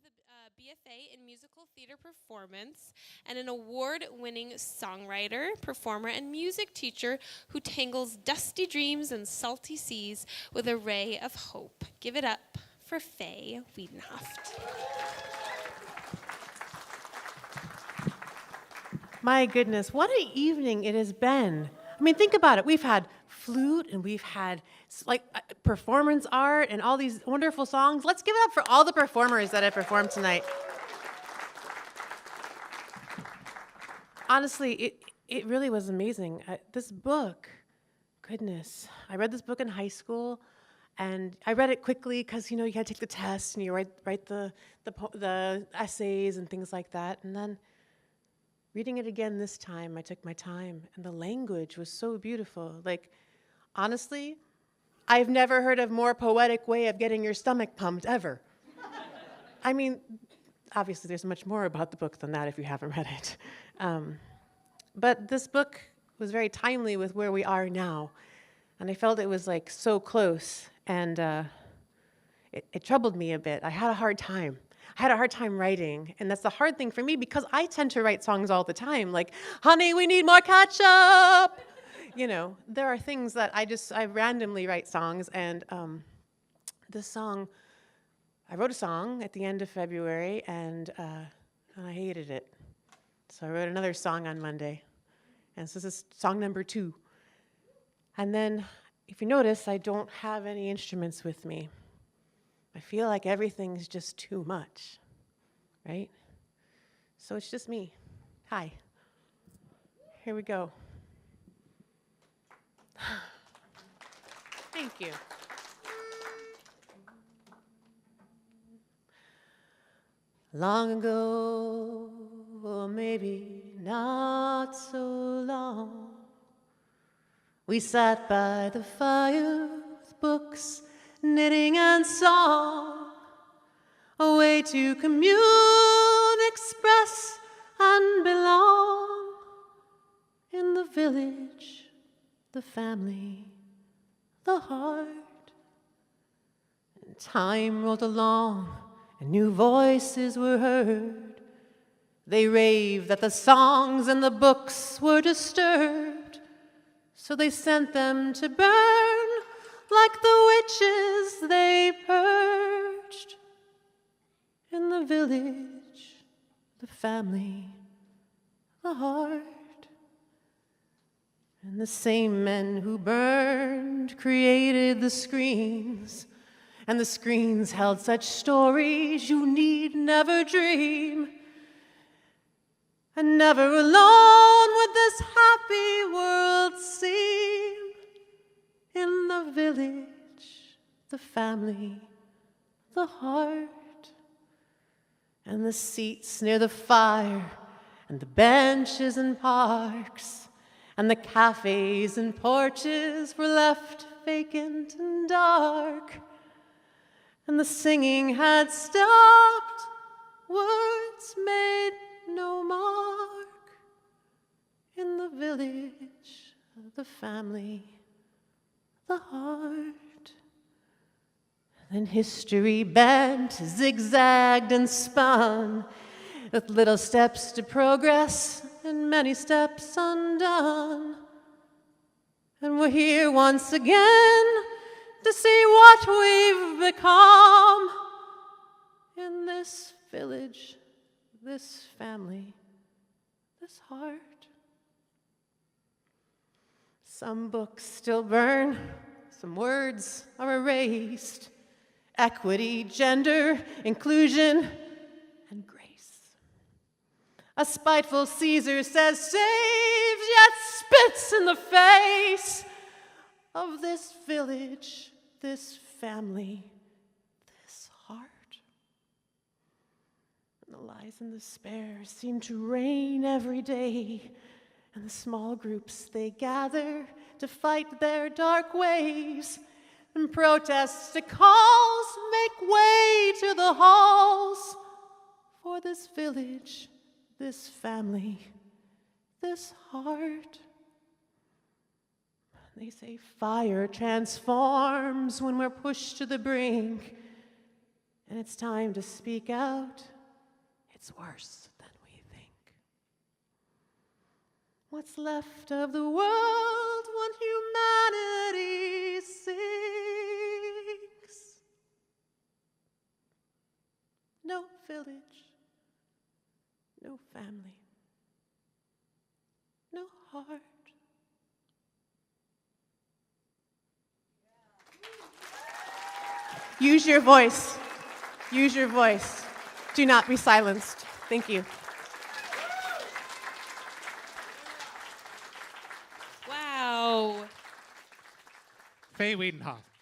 With a BFA in musical theater performance and an award-winning songwriter, performer, and music teacher who tangles dusty dreams and salty seas with a ray of hope. Give it up for Fae Wiedenhoeft. My goodness, what an evening it has been. I mean, think about it. We've had flute and we've had performance art and all these wonderful songs. Let's give it up for all the performers that have performed tonight. Honestly, it really was amazing. This book, goodness, I read this book in high school, and I read it quickly because, you had to take the test and you write the essays and things like that. And then reading it again this time, I took my time, and the language was so beautiful. Honestly, I've never heard of more poetic way of getting your stomach pumped ever. I mean, obviously there's much more about the book than that if you haven't read it. But this book was very timely with where we are now, and I felt it was so close, and it troubled me a bit. I had a hard time. I had a hard time writing, and that's the hard thing for me because I tend to write songs all the time, like, honey, we need more ketchup. There are things that I randomly write songs, and this song, I wrote a song at the end of February, and I hated it. So I wrote another song on Monday, and so this is song number 2. And then, if you notice, I don't have any instruments with me. I feel like everything's just too much, right? So it's just me. Hi. Here we go. Thank you. Long ago, or maybe not so long, we sat by the fire with books, knitting and song, a way to commune, express, and belong in the village, the family, the heart. And time rolled along, and new voices were heard. They raved that the songs and the books were disturbed, so they sent them to burn like the witches they purged. In the village, the family, the heart. And the same men who burned created the screens, and the screens held such stories you need never dream. And never alone would this happy world seem. In the village, the family, the heart. And the seats near the fire, and the benches in parks, and the cafes and porches were left vacant and dark. And the singing had stopped, words made no mark. In the village, the family, the heart. Then history bent, zigzagged, and spun, with little steps to progress and many steps undone. And we're here once again to see what we've become in this village, this family, this heart. Some books still burn, some words are erased. Equity, gender, inclusion, and grace. A spiteful Caesar says saves, yet spits in the face of this village, this family, this heart. And the lies and despair seem to reign every day, and the small groups they gather to fight their dark ways. And protests to calls make way to the halls for this village, this family, this heart. They say fire transforms when we're pushed to the brink, and it's time to speak out. It's worse than we think. What's left of the world when humanity sinks? No village, no family, no heart. Use your voice. Use your voice. Do not be silenced. Thank you. Wow. Fae Wiedenhoeft.